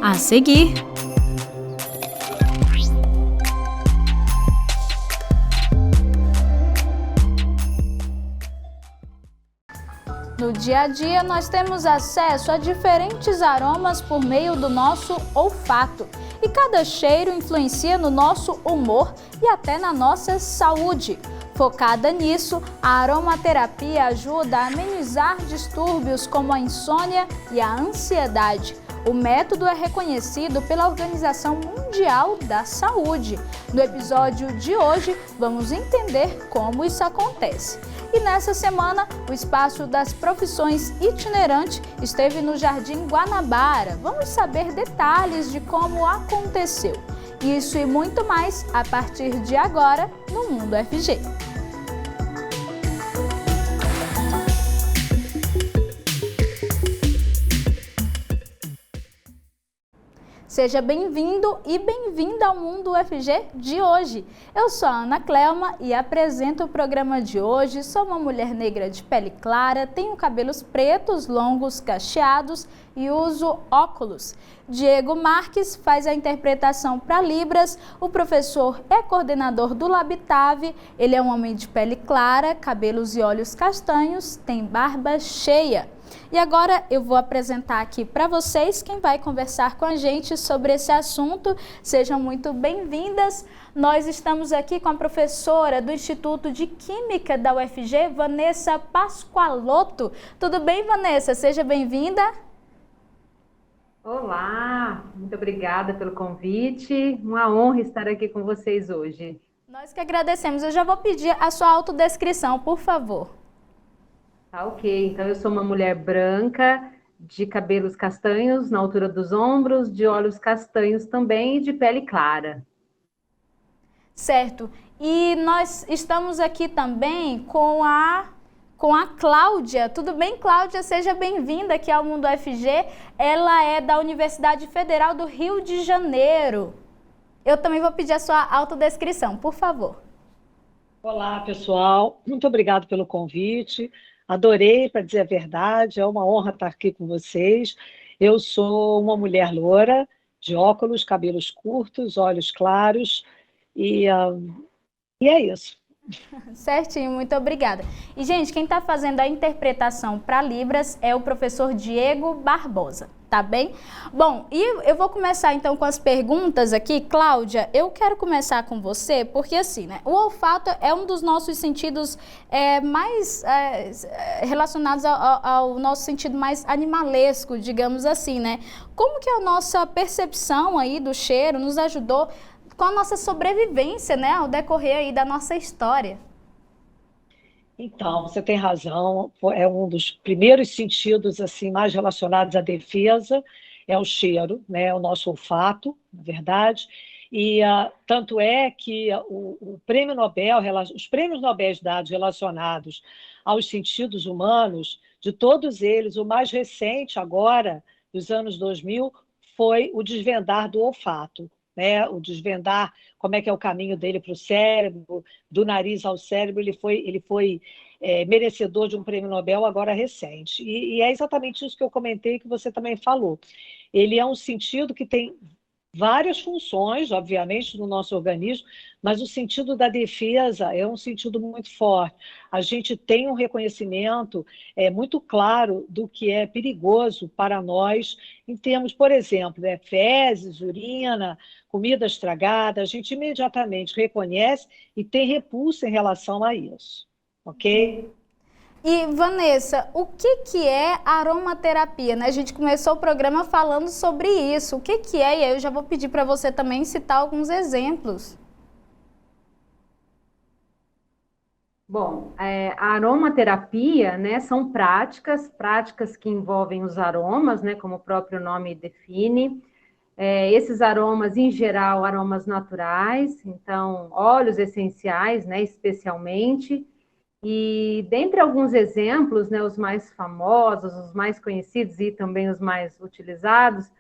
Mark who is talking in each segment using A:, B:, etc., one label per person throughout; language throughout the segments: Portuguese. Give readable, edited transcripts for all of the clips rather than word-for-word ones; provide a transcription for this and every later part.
A: A seguir. No dia a dia, nós temos acesso a diferentes aromas por meio do nosso olfato. E cada cheiro influencia no nosso humor e até na nossa saúde. Focada nisso, a aromaterapia ajuda a amenizar distúrbios como a insônia e a ansiedade. O método é reconhecido pela Organização Mundial da Saúde. No episódio de hoje, vamos entender como isso acontece. E nessa semana, o Espaço das Profissões Itinerante esteve no Jardim Guanabara. Vamos saber detalhes de como aconteceu. Isso e muito mais a partir de agora no Mundo FG. Seja bem-vindo e bem-vinda ao Mundo UFG de hoje. Eu sou a Ana Clelma e apresento o programa de hoje. Sou uma mulher negra de pele clara, tenho cabelos pretos, longos, cacheados e uso óculos. Diego Marques faz a interpretação para Libras. O professor é coordenador do Labitave. Ele é um homem de pele clara, cabelos e olhos castanhos, tem barba cheia. E agora eu vou apresentar aqui para vocês quem vai conversar com a gente sobre esse assunto. Sejam muito bem-vindas. Nós estamos aqui com a professora do Instituto de Química da UFG, Vanessa Pascoaloto. Tudo bem, Vanessa? Seja bem-vinda.
B: Olá, muito obrigada pelo convite. Uma honra estar aqui com vocês hoje.
A: Nós que agradecemos. Eu já vou pedir a sua autodescrição, por favor.
B: Tá, ok. Então, eu sou uma mulher branca, de cabelos castanhos na altura dos ombros, de olhos castanhos também e de pele clara.
A: Certo. E nós estamos aqui também com a Cláudia. Tudo bem, Cláudia? Seja bem-vinda aqui ao Mundo UFG. Ela é da Universidade Federal do Rio de Janeiro. Eu também vou pedir a sua autodescrição, por favor.
C: Olá, pessoal. Muito obrigado pelo convite. Adorei, para dizer a verdade, é uma honra estar aqui com vocês. Eu sou uma mulher loura, de óculos, cabelos curtos, olhos claros, e é isso.
A: Certinho, muito obrigada. E, gente, quem está fazendo a interpretação para Libras é o professor Diego Barbosa, tá bem? Bom, e eu vou começar então com as perguntas aqui. Cláudia, eu quero começar com você, porque assim, né, o olfato é um dos nossos sentidos mais relacionados ao nosso sentido mais animalesco, digamos assim, né? Como que a nossa percepção aí do cheiro nos ajudou com a nossa sobrevivência, né, ao decorrer aí da nossa história?
C: Então, você tem razão, é um dos primeiros sentidos assim mais relacionados à defesa, é o cheiro, né, o nosso olfato, na verdade, e tanto é que o prêmio Nobel, os prêmios Nobel dados relacionados aos sentidos humanos, de todos eles, o mais recente agora, dos anos 2000, foi o desvendar do olfato. Né, o desvendar como é que é o caminho dele para o cérebro, do nariz ao cérebro, ele foi merecedor de um prêmio Nobel agora recente. E é exatamente isso que eu comentei, que você também falou. Ele é um sentido que tem várias funções, obviamente, no nosso organismo, mas o sentido da defesa é um sentido muito forte. A gente tem um reconhecimento muito claro do que é perigoso para nós, em termos, por exemplo, fezes, urina, comida estragada, a gente imediatamente reconhece e tem repulsa em relação a isso, ok?
A: E, Vanessa, o que é aromaterapia? Né? A gente começou o programa falando sobre isso. O que é? E aí eu já vou pedir para você também citar alguns exemplos.
B: Bom, a aromaterapia, né, são práticas que envolvem os aromas, né, como o próprio nome define. Esses aromas, em geral, aromas naturais, então, óleos essenciais, né, especialmente. E dentre alguns exemplos, né, os mais famosos, os mais conhecidos e também os mais utilizados,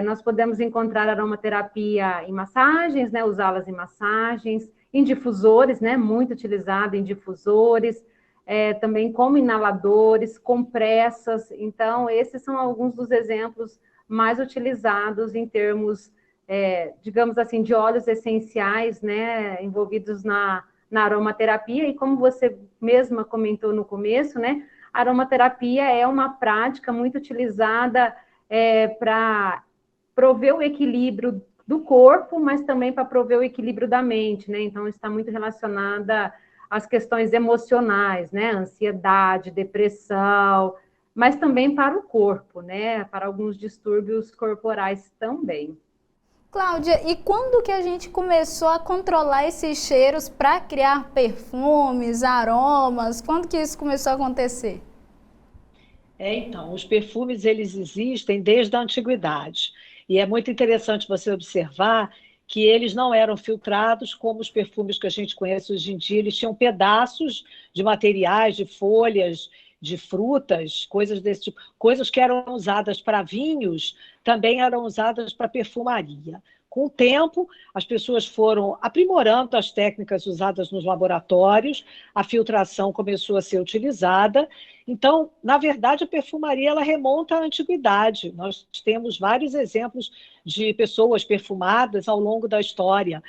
B: nós podemos encontrar aromaterapia em massagens, né, usá-las em massagens, em difusores, né, muito utilizado em difusores, também como inaladores, compressas. Então, esses são alguns dos exemplos mais utilizados em termos, digamos assim, de óleos essenciais, né, envolvidos na aromaterapia. E como você mesma comentou no começo, né, a aromaterapia é uma prática muito utilizada para prover o equilíbrio do corpo, mas também para prover o equilíbrio da mente, né? Então, está muito relacionada às questões emocionais, né? Ansiedade, depressão, mas também para o corpo, né? Para alguns distúrbios corporais também.
A: Cláudia, e quando que a gente começou a controlar esses cheiros para criar perfumes, aromas? Quando que isso começou a acontecer?
C: Então, os perfumes, eles existem desde a antiguidade. E é muito interessante você observar que eles não eram filtrados como os perfumes que a gente conhece hoje em dia. Eles tinham pedaços de materiais, de folhas, de frutas, coisas desse tipo. Coisas que eram usadas para vinhos, também eram usadas para perfumaria. Com o tempo, as pessoas foram aprimorando as técnicas usadas nos laboratórios, a filtração começou a ser utilizada. Então, na verdade, a perfumaria ela remonta à antiguidade. Nós temos vários exemplos de pessoas perfumadas ao longo da história.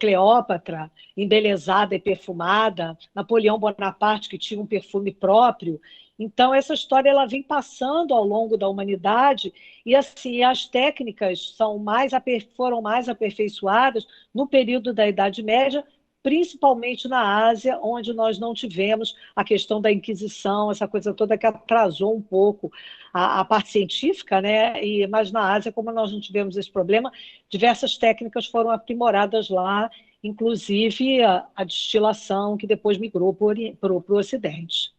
C: Cleópatra, embelezada e perfumada, Napoleão Bonaparte, que tinha um perfume próprio. Então, essa história ela vem passando ao longo da humanidade e assim as técnicas foram mais aperfeiçoadas no período da Idade Média, principalmente na Ásia, onde nós não tivemos a questão da Inquisição, essa coisa toda que atrasou um pouco a parte científica, né? Mas na Ásia, como nós não tivemos esse problema, diversas técnicas foram aprimoradas lá, inclusive a destilação, que depois migrou para o Ocidente.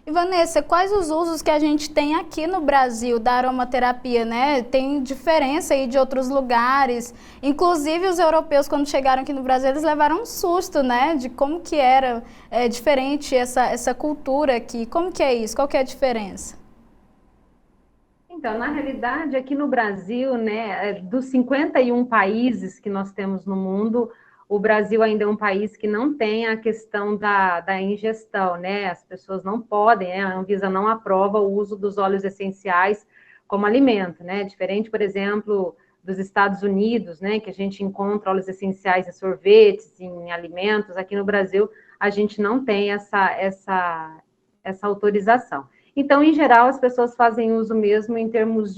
A: E Vanessa, quais os usos que a gente tem aqui no Brasil da aromaterapia, né? Tem diferença aí de outros lugares. Inclusive os europeus, quando chegaram aqui no Brasil, eles levaram um susto, né? De como que era diferente essa cultura aqui. Como que é isso? Qual que é a diferença?
B: Então, na realidade, aqui no Brasil, né, dos 51 países que nós temos no mundo, o Brasil ainda é um país que não tem a questão da ingestão, né? As pessoas não podem, né? A Anvisa não aprova o uso dos óleos essenciais como alimento, né? Diferente, por exemplo, dos Estados Unidos, né? Que a gente encontra óleos essenciais em sorvetes, em alimentos. Aqui no Brasil, a gente não tem essa autorização. Então, em geral, as pessoas fazem uso mesmo em termos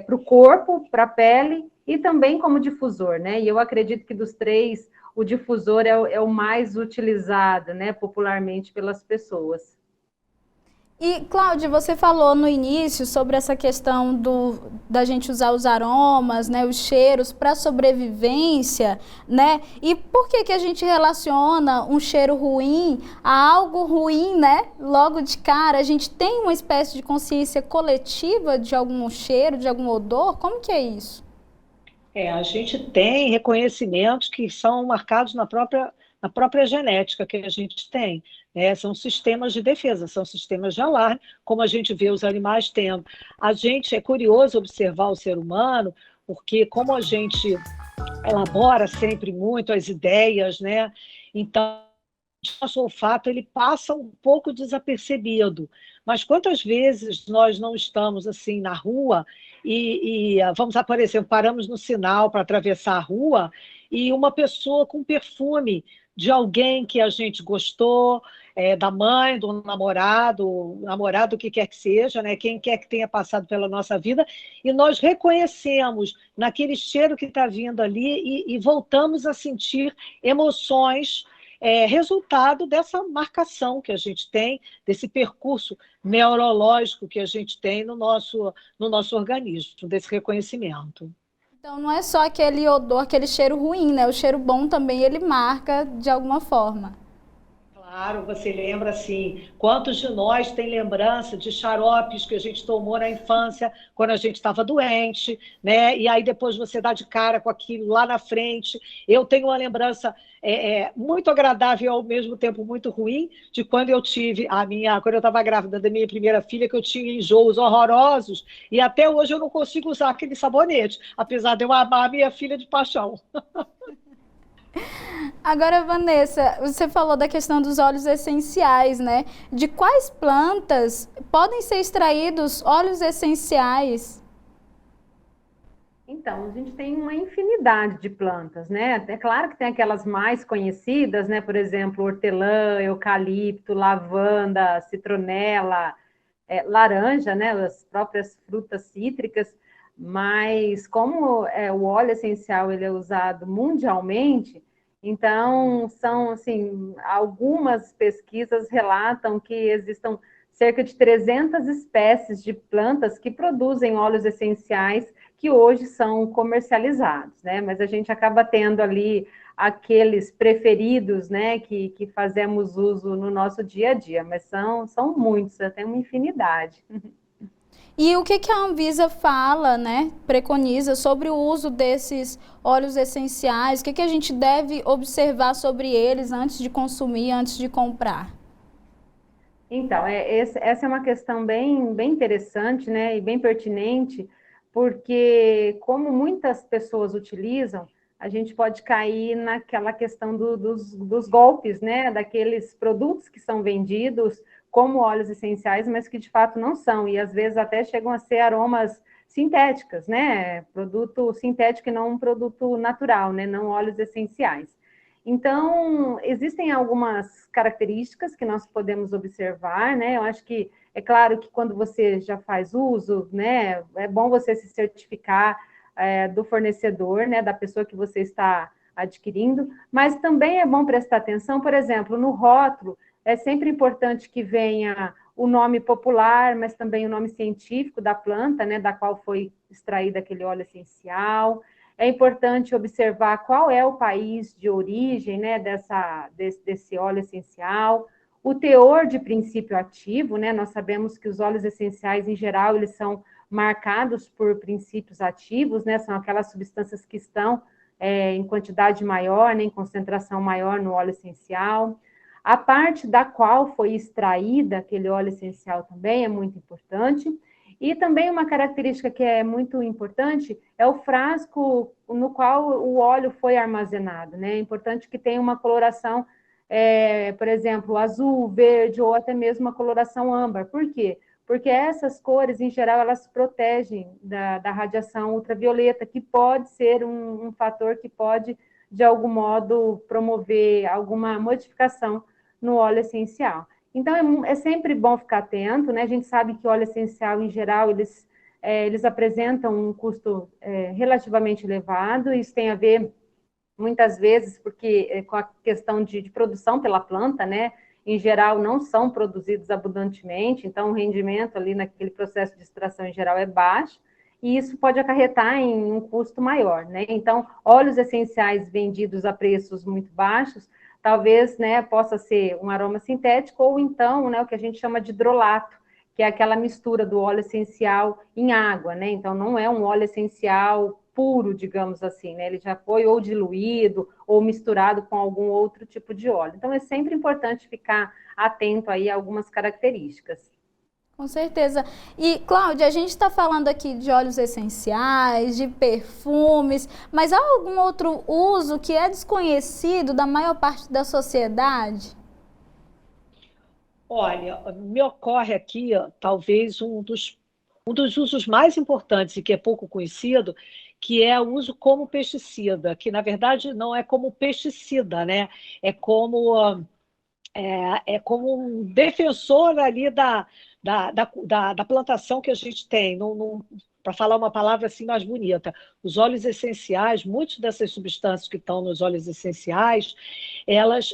B: para o corpo, para a pele, e também como difusor, né? E eu acredito que dos três, o difusor é o mais utilizado, né, popularmente pelas pessoas.
A: E, Cláudia, você falou no início sobre essa questão da gente usar os aromas, né, os cheiros para sobrevivência, né? E por que a gente relaciona um cheiro ruim a algo ruim, né? Logo de cara, a gente tem uma espécie de consciência coletiva de algum cheiro, de algum odor? Como que é isso?
C: A gente tem reconhecimentos que são marcados na própria genética que a gente tem. São sistemas de defesa, são sistemas de alarme, como a gente vê os animais tendo. A gente é curioso observar o ser humano, porque como a gente elabora sempre muito as ideias, né? Então, o nosso olfato ele passa um pouco desapercebido. Mas quantas vezes nós não estamos assim na rua e vamos, por exemplo, paramos no sinal para atravessar a rua e uma pessoa com perfume de alguém que a gente gostou, da mãe, do namorado, o que quer que seja, né? Quem quer que tenha passado pela nossa vida, e nós reconhecemos naquele cheiro que está vindo ali e voltamos a sentir emoções, resultado dessa marcação que a gente tem, desse percurso neurológico que a gente tem no nosso organismo, desse reconhecimento.
A: Então não é só aquele odor, aquele cheiro ruim, né? O cheiro bom também ele marca de alguma forma.
C: Claro, você lembra assim, quantos de nós tem lembrança de xaropes que a gente tomou na infância, quando a gente estava doente, né? E aí depois você dá de cara com aquilo lá na frente. Eu tenho uma lembrança muito agradável e ao mesmo tempo muito ruim de quando eu tive quando eu estava grávida da minha primeira filha, que eu tinha enjoos horrorosos, e até hoje eu não consigo usar aquele sabonete, apesar de eu amar a minha filha de paixão.
A: Agora, Vanessa, você falou da questão dos óleos essenciais, né? De quais plantas podem ser extraídos óleos essenciais?
B: Então, a gente tem uma infinidade de plantas, né? É claro que tem aquelas mais conhecidas, né? Por exemplo, hortelã, eucalipto, lavanda, citronela, laranja, né? As próprias frutas cítricas. Mas como o óleo essencial ele é usado mundialmente, então são assim algumas pesquisas relatam que existam cerca de 300 espécies de plantas que produzem óleos essenciais que hoje são comercializados, né? Mas a gente acaba tendo ali aqueles preferidos, né, que fazemos uso no nosso dia a dia, mas são muitos, tem uma infinidade.
A: E o que a Anvisa fala, né, preconiza sobre o uso desses óleos essenciais? O que a gente deve observar sobre eles antes de consumir, antes de comprar?
B: Então, essa é uma questão bem interessante, né, e bem pertinente, porque como muitas pessoas utilizam, a gente pode cair naquela questão dos golpes, né, daqueles produtos que são vendidos como óleos essenciais, mas que de fato não são, e às vezes até chegam a ser aromas sintéticas, né, produto sintético e não um produto natural, né, não óleos essenciais. Então, existem algumas características que nós podemos observar, né? Eu acho que é claro que quando você já faz uso, né, é bom você se certificar do fornecedor, né, da pessoa que você está adquirindo, mas também é bom prestar atenção, por exemplo, no rótulo, é sempre importante que venha o nome popular, mas também o nome científico da planta, né, da qual foi extraído aquele óleo essencial. É importante observar qual é o país de origem, né, desse óleo essencial, o teor de princípio ativo, né? Nós sabemos que os óleos essenciais, em geral, eles são marcados por princípios ativos, né? São aquelas substâncias que estão em quantidade maior, né, em concentração maior no óleo essencial. A parte da qual foi extraída aquele óleo essencial também é muito importante. E também uma característica que é muito importante é o frasco no qual o óleo foi armazenado, né? É importante que tenha uma coloração, por exemplo, azul, verde ou até mesmo uma coloração âmbar. Por quê? Porque essas cores, em geral, elas protegem da radiação ultravioleta, que pode ser um fator que pode, de algum modo, promover alguma modificação no óleo essencial. Então, é sempre bom ficar atento, né? A gente sabe que óleo essencial, em geral, eles apresentam um custo relativamente elevado. Isso tem a ver, muitas vezes, com a questão de produção pela planta, né? Em geral, não são produzidos abundantemente, então o rendimento ali naquele processo de extração, em geral, é baixo, e isso pode acarretar em um custo maior, né? Então, óleos essenciais vendidos a preços muito baixos, talvez, né, possa ser um aroma sintético, ou então, né, o que a gente chama de hidrolato, que é aquela mistura do óleo essencial em água, né? Então, não é um óleo essencial puro, digamos assim, né? Ele já foi ou diluído ou misturado com algum outro tipo de óleo. Então, é sempre importante ficar atento aí a algumas características.
A: Com certeza. E, Cláudia, a gente está falando aqui de óleos essenciais, de perfumes, mas há algum outro uso que é desconhecido da maior parte da sociedade?
C: Olha, me ocorre aqui, talvez, um dos usos mais importantes e que é pouco conhecido, que é o uso como pesticida, que, na verdade, não é como pesticida, né? É como como um defensor ali da plantação que a gente tem. Para falar uma palavra assim mais bonita, os óleos essenciais, muitas dessas substâncias que estão nos óleos essenciais, elas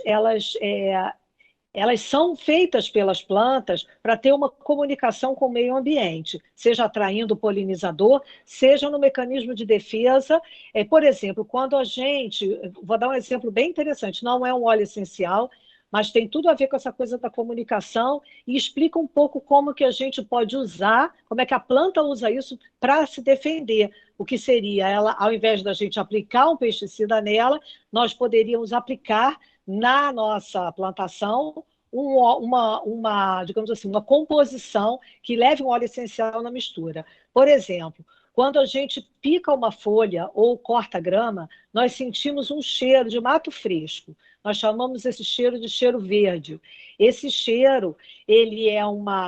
C: são feitas pelas plantas para ter uma comunicação com o meio ambiente, seja atraindo o polinizador, seja no mecanismo de defesa. Por exemplo, quando a gente, vou dar um exemplo bem interessante, não é um óleo essencial, mas tem tudo a ver com essa coisa da comunicação e explica um pouco como que a gente pode usar, como é que a planta usa isso para se defender. O que seria ela, ao invés da gente aplicar um pesticida nela, nós poderíamos aplicar na nossa plantação digamos assim, uma composição que leve um óleo essencial na mistura. Por exemplo, quando a gente pica uma folha ou corta grama, nós sentimos um cheiro de mato fresco. nós chamamos esse cheiro de cheiro verde. Esse cheiro, ele é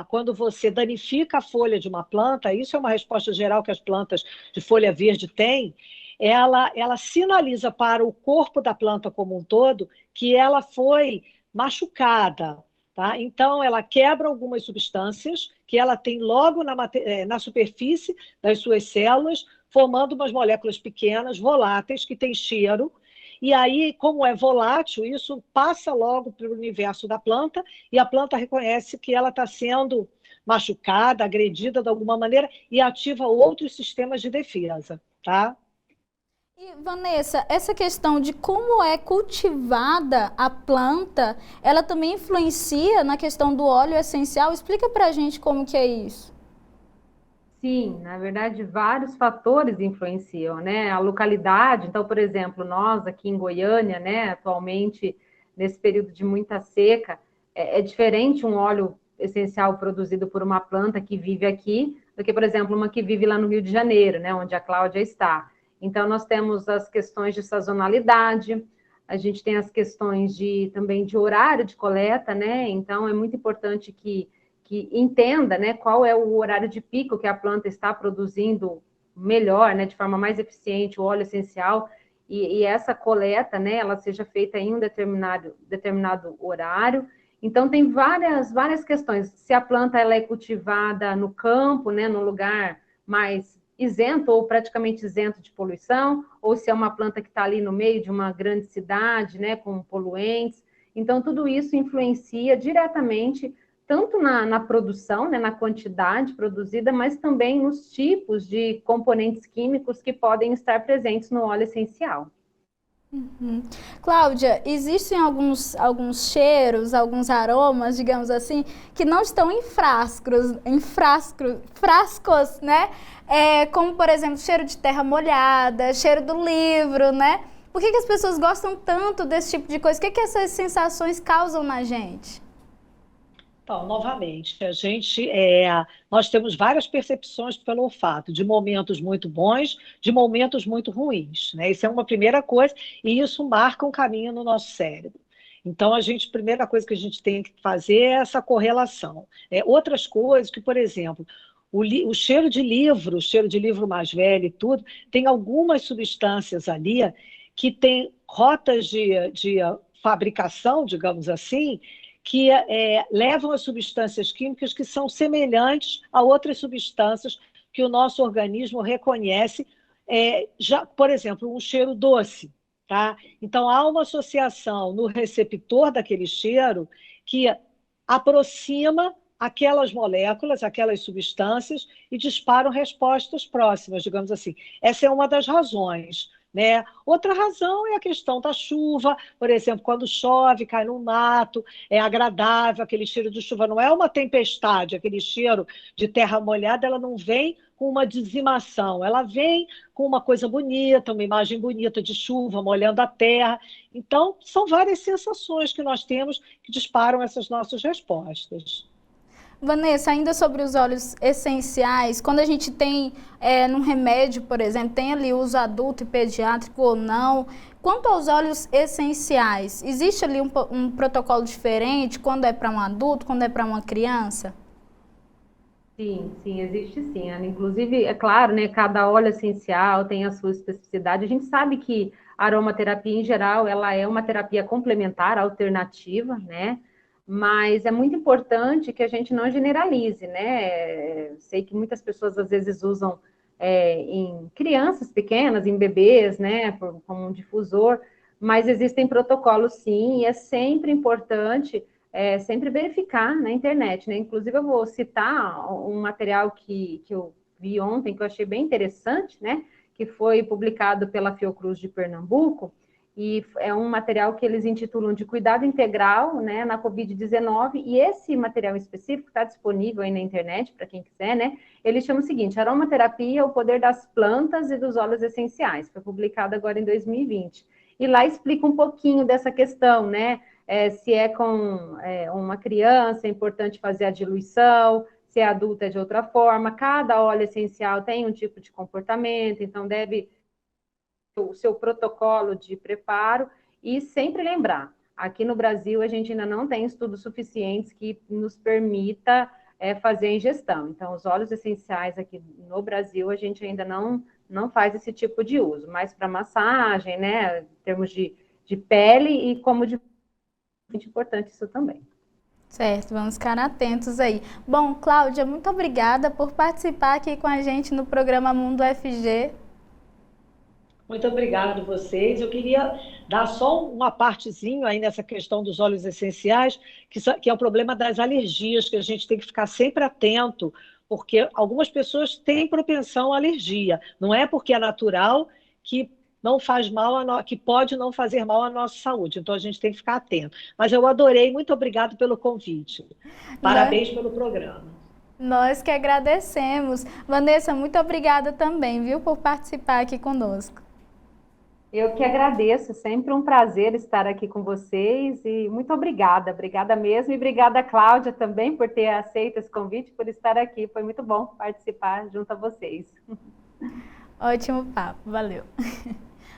C: quando você danifica a folha de uma planta, isso é uma resposta geral que as plantas de folha verde têm, ela sinaliza para o corpo da planta como um todo que ela foi machucada, tá? Então, ela quebra algumas substâncias que ela tem logo na superfície das suas células, formando umas moléculas pequenas, voláteis, que têm cheiro. E aí, como é volátil, isso passa logo para o universo da planta e a planta reconhece que ela está sendo machucada, agredida de alguma maneira e ativa outros sistemas de defesa, tá?
A: E, Vanessa, essa questão de como é cultivada a planta, ela também influencia na questão do óleo essencial? Explica pra gente como que é isso.
B: Sim, na verdade, vários fatores influenciam, né? A localidade, então, por exemplo, nós aqui em Goiânia, né, atualmente, nesse período de muita seca, é diferente um óleo essencial produzido por uma planta que vive aqui, do que, por exemplo, uma que vive lá no Rio de Janeiro, né, onde a Cláudia está. Então, nós temos as questões de sazonalidade, a gente tem as questões também de horário de coleta, né? Então, é muito importante que entenda, né, qual é o horário de pico que a planta está produzindo melhor, né, de forma mais eficiente o óleo essencial, e essa coleta, né, ela seja feita em um determinado horário. Então, tem várias questões. Se a planta ela é cultivada no campo, né, no lugar mais isento ou praticamente isento de poluição, ou se é uma planta que está ali no meio de uma grande cidade, né, com poluentes. Então, tudo isso influencia diretamente tanto na produção, né, na quantidade produzida, mas também nos tipos de componentes químicos que podem estar presentes no óleo essencial.
A: Cláudia, existem alguns cheiros, alguns aromas, digamos assim, que não estão frascos, né? Como, por exemplo, cheiro de terra molhada, cheiro do livro, né? Por que as pessoas gostam tanto desse tipo de coisa? O que essas sensações causam na gente?
C: Então, novamente, nós temos várias percepções pelo olfato, de momentos muito bons, de momentos muito ruins, né? Isso é uma primeira coisa, e isso marca um caminho no nosso cérebro. Então, a primeira coisa que a gente tem que fazer é essa correlação. Outras coisas que, por exemplo, o cheiro de livro mais velho e tudo, tem algumas substâncias ali que têm rotas de fabricação, digamos assim, que levam a substâncias químicas que são semelhantes a outras substâncias que o nosso organismo reconhece, por exemplo, um cheiro doce. Tá? Então, há uma associação no receptor daquele cheiro que aproxima aquelas moléculas, aquelas substâncias e disparam respostas próximas, digamos assim. Essa é uma das razões. Né? Outra razão é a questão da chuva, por exemplo, quando chove, cai no mato, é agradável, aquele cheiro de chuva não é uma tempestade, aquele cheiro de terra molhada, ela não vem com uma dizimação, ela vem com uma coisa bonita, uma imagem bonita de chuva molhando a terra. Então, são várias sensações que nós temos que disparam essas nossas respostas.
A: Vanessa, ainda sobre os óleos essenciais, quando a gente tem num remédio, por exemplo, tem ali uso adulto e pediátrico ou não, quanto aos óleos essenciais, existe ali um protocolo diferente quando é para um adulto, quando é para uma criança?
B: Sim, existe sim, Ana. Inclusive, é claro, né, cada óleo essencial tem a sua especificidade. A gente sabe que a aromaterapia, em geral, ela é uma terapia complementar, alternativa, né? Mas é muito importante que a gente não generalize, né? Sei que muitas pessoas às vezes usam em crianças pequenas, em bebês, né, como um difusor, mas existem protocolos sim, e é sempre importante sempre verificar na internet, né? Inclusive, eu vou citar um material que eu vi ontem, que eu achei bem interessante, né? Que foi publicado pela Fiocruz de Pernambuco, e é um material que eles intitulam de Cuidado Integral, né, na Covid-19, e esse material específico está disponível aí na internet, para quem quiser, né? Ele chama o seguinte, Aromaterapia, o poder das plantas e dos óleos essenciais, foi publicado agora em 2020. E lá explica um pouquinho dessa questão, né? Se é com uma criança, é importante fazer a diluição, se é adulta é de outra forma, cada óleo essencial tem um tipo de comportamento, então deve o seu protocolo de preparo, e sempre lembrar, aqui no Brasil a gente ainda não tem estudos suficientes que nos permita fazer a ingestão. Então, os óleos essenciais aqui no Brasil a gente ainda não faz esse tipo de uso, mas para massagem, né, em termos de pele e como de muito importante isso também.
A: Certo, vamos ficar atentos aí. Bom, Cláudia, muito obrigada por participar aqui com a gente no programa Mundo UFG.
C: Muito obrigado a vocês. Eu queria dar só uma partezinha aí nessa questão dos óleos essenciais, que é o problema das alergias, que a gente tem que ficar sempre atento, porque algumas pessoas têm propensão à alergia. Não é porque é natural que não faz mal, que pode não fazer mal à nossa saúde. Então, a gente tem que ficar atento. Mas eu adorei, muito obrigado pelo convite. Parabéns pelo programa.
A: Nós que agradecemos. Vanessa, muito obrigada também, viu, por participar aqui conosco.
B: Eu que agradeço, sempre um prazer estar aqui com vocês e muito obrigada mesmo. E obrigada, Cláudia, também por ter aceito esse convite, por estar aqui. Foi muito bom participar junto a vocês.
A: Ótimo papo, valeu.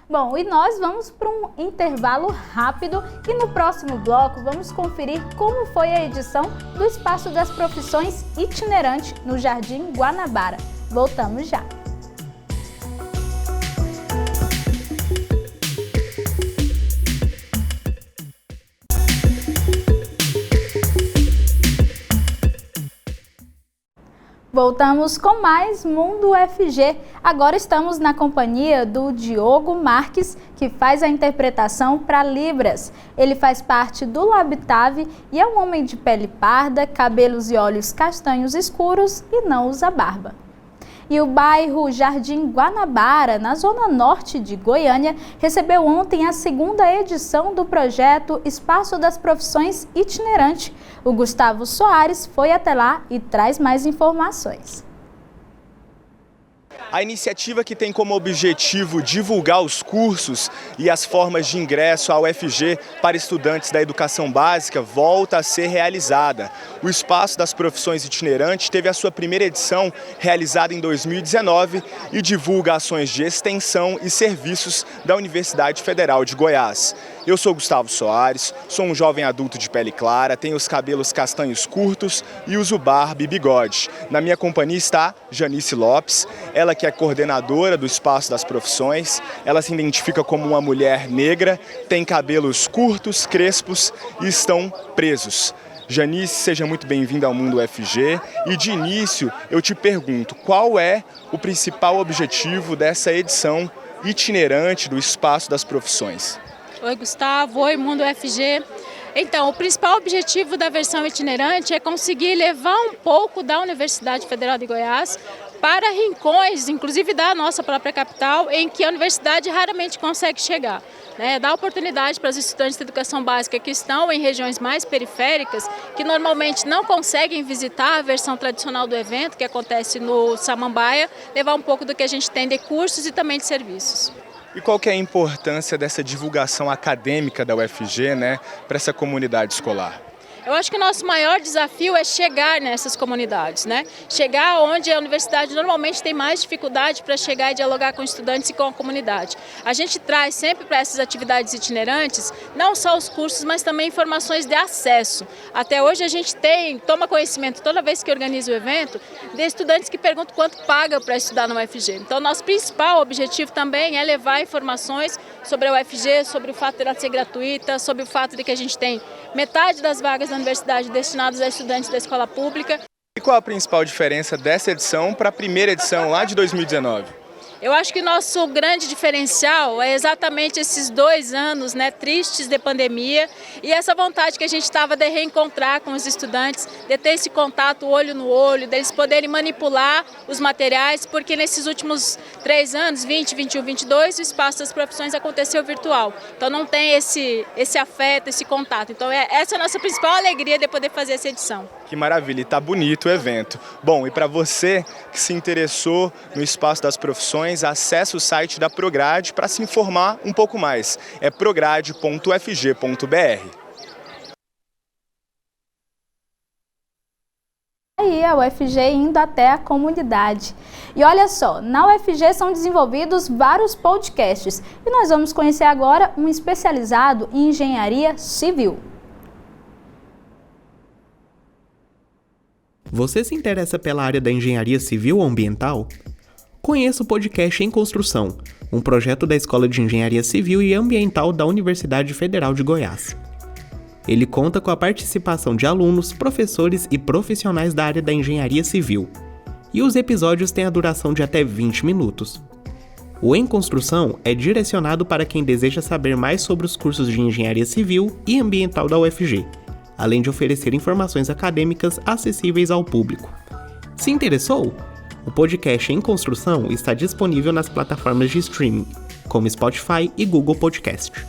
A: Bom, e nós vamos para um intervalo rápido e no próximo bloco vamos conferir como foi a edição do Espaço das Profissões itinerante no Jardim Guanabara. Voltamos já. Voltamos com mais Mundo UFG. Agora estamos na companhia do Diogo Marques, que faz a interpretação para Libras. Ele faz parte do Labitave e é um homem de pele parda, cabelos e olhos castanhos escuros e não usa barba. E o bairro Jardim Guanabara, na zona norte de Goiânia, recebeu ontem a segunda edição do projeto Espaço das Profissões Itinerante. O Gustavo Soares foi até lá e traz mais informações.
D: A iniciativa, que tem como objetivo divulgar os cursos e as formas de ingresso à UFG para estudantes da educação básica, volta a ser realizada. O Espaço das Profissões Itinerantes teve a sua primeira edição realizada em 2019 e divulga ações de extensão e serviços da Universidade Federal de Goiás. Eu sou Gustavo Soares, sou um jovem adulto de pele clara, tenho os cabelos castanhos curtos e uso barba e bigode. Na minha companhia está Janice Lopes, ela que é coordenadora do Espaço das Profissões. Ela se identifica como uma mulher negra, tem cabelos curtos, crespos e estão presos. Janice, seja muito bem-vinda ao Mundo UFG. E de início eu te pergunto, qual é o principal objetivo dessa edição itinerante do Espaço das Profissões?
E: Oi, Gustavo. Oi, Mundo UFG. Então, o principal objetivo da versão itinerante é conseguir levar um pouco da Universidade Federal de Goiás para rincões, inclusive da nossa própria capital, em que a universidade raramente consegue chegar. Dar oportunidade para os estudantes de educação básica que estão em regiões mais periféricas, que normalmente não conseguem visitar a versão tradicional do evento, que acontece no Samambaia, levar um pouco do que a gente tem de cursos e também de serviços.
D: E qual que é a importância dessa divulgação acadêmica da UFG, para essa comunidade escolar?
E: Eu acho que o nosso maior desafio é chegar nessas comunidades, Chegar onde a universidade normalmente tem mais dificuldade para chegar e dialogar com estudantes e com a comunidade. A gente traz sempre para essas atividades itinerantes, não só os cursos, mas também informações de acesso. Até hoje a gente toma conhecimento, toda vez que organiza o evento, de estudantes que perguntam quanto paga para estudar na UFG. Então, nosso principal objetivo também é levar informações sobre a UFG, sobre o fato de ela ser gratuita, sobre o fato de que a gente tem metade das vagas da universidade destinadas a estudantes da escola pública.
D: E qual a principal diferença dessa edição para a primeira edição lá de 2019?
E: Eu acho que o nosso grande diferencial é exatamente esses 2 anos tristes de pandemia e essa vontade que a gente estava de reencontrar com os estudantes, de ter esse contato olho no olho, deles poderem manipular os materiais, porque nesses últimos 3 anos, 20, 21, 22, o Espaço das Profissões aconteceu virtual. Então não tem esse afeto, esse contato. Então essa é a nossa principal alegria de poder fazer essa edição.
D: Que maravilha, e tá bonito o evento. Bom, e para você que se interessou no Espaço das Profissões, acesse o site da Prograde para se informar um pouco mais. É prograde.ufg.br.
A: Aí a UFG indo até a comunidade. E olha só, na UFG são desenvolvidos vários podcasts e nós vamos conhecer agora um especializado em engenharia civil.
F: Você se interessa pela área da engenharia civil ou ambiental? Conheça o podcast Em Construção, um projeto da Escola de Engenharia Civil e Ambiental da Universidade Federal de Goiás. Ele conta com a participação de alunos, professores e profissionais da área da engenharia civil. E os episódios têm a duração de até 20 minutos. O Em Construção é direcionado para quem deseja saber mais sobre os cursos de engenharia civil e ambiental da UFG, além de oferecer informações acadêmicas acessíveis ao público. Se interessou? O podcast Em Construção está disponível nas plataformas de streaming, como Spotify e Google Podcast.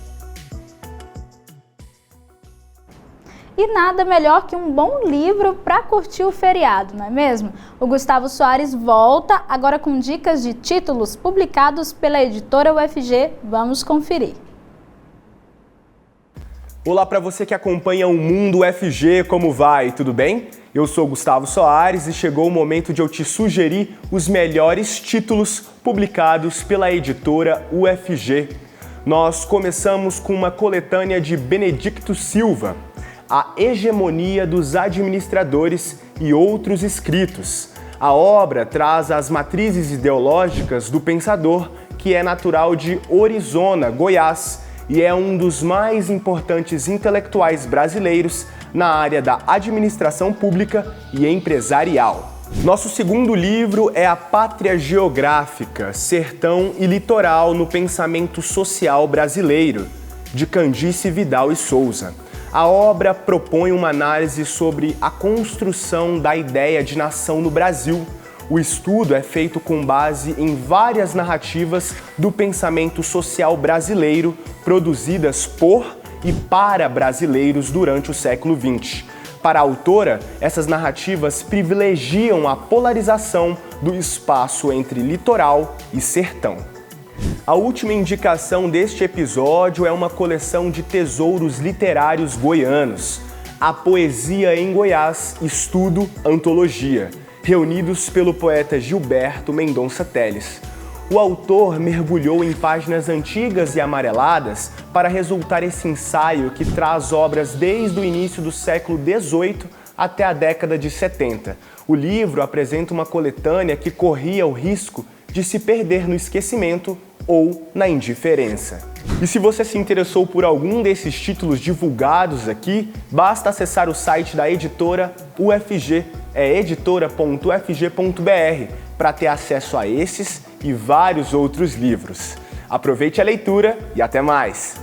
A: E nada melhor que um bom livro para curtir o feriado, não é mesmo? O Gustavo Soares volta agora com dicas de títulos publicados pela editora UFG. Vamos conferir.
D: Olá para você que acompanha o Mundo UFG, como vai? Tudo bem? Eu sou Gustavo Soares e chegou o momento de eu te sugerir os melhores títulos publicados pela editora UFG. Nós começamos com uma coletânea de Benedicto Silva, A Hegemonia dos Administradores e Outros Escritos. A obra traz as matrizes ideológicas do pensador, que é natural de Orizona, Goiás, e é um dos mais importantes intelectuais brasileiros na área da administração pública e empresarial. Nosso segundo livro é A Pátria Geográfica, Sertão e Litoral no Pensamento Social Brasileiro, de Candice Vidal e Souza. A obra propõe uma análise sobre a construção da ideia de nação no Brasil. O estudo é feito com base em várias narrativas do pensamento social brasileiro produzidas por e para brasileiros durante o século XX. Para a autora, essas narrativas privilegiam a polarização do espaço entre litoral e sertão. A última indicação deste episódio é uma coleção de tesouros literários goianos, A Poesia em Goiás, Estudo, Antologia, reunidos pelo poeta Gilberto Mendonça Teles. O autor mergulhou em páginas antigas e amareladas para resultar esse ensaio que traz obras desde o início do século XVIII até a década de 70. O livro apresenta uma coletânea que corria o risco de se perder no esquecimento ou na indiferença. E se você se interessou por algum desses títulos divulgados aqui, basta acessar o site da editora UFG, é editora.ufg.br, para ter acesso a esses e vários outros livros. Aproveite a leitura e até mais!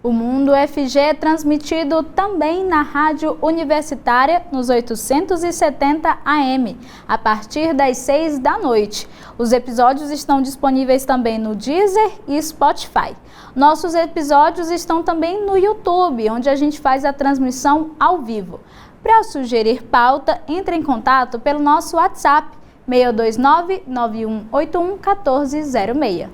A: O Mundo UFG é transmitido também na Rádio Universitária nos 870 AM, a partir das 6 da noite. Os episódios estão disponíveis também no Deezer e Spotify. Nossos episódios estão também no YouTube, onde a gente faz a transmissão ao vivo. Para sugerir pauta, entre em contato pelo nosso WhatsApp 629-9181-1406.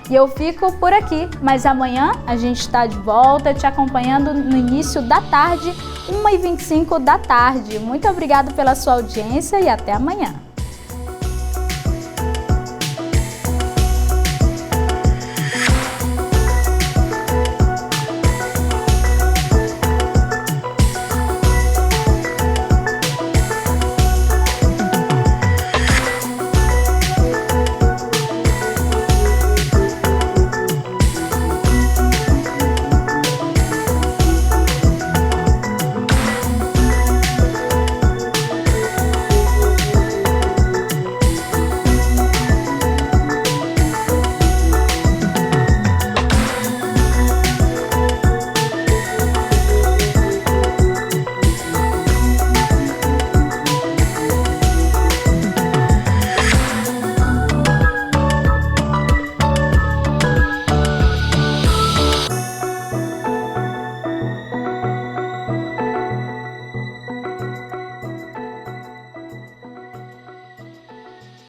A: E eu fico por aqui, mas amanhã a gente está de volta te acompanhando no início da tarde, 1h25 da tarde. Muito obrigada pela sua audiência e até amanhã.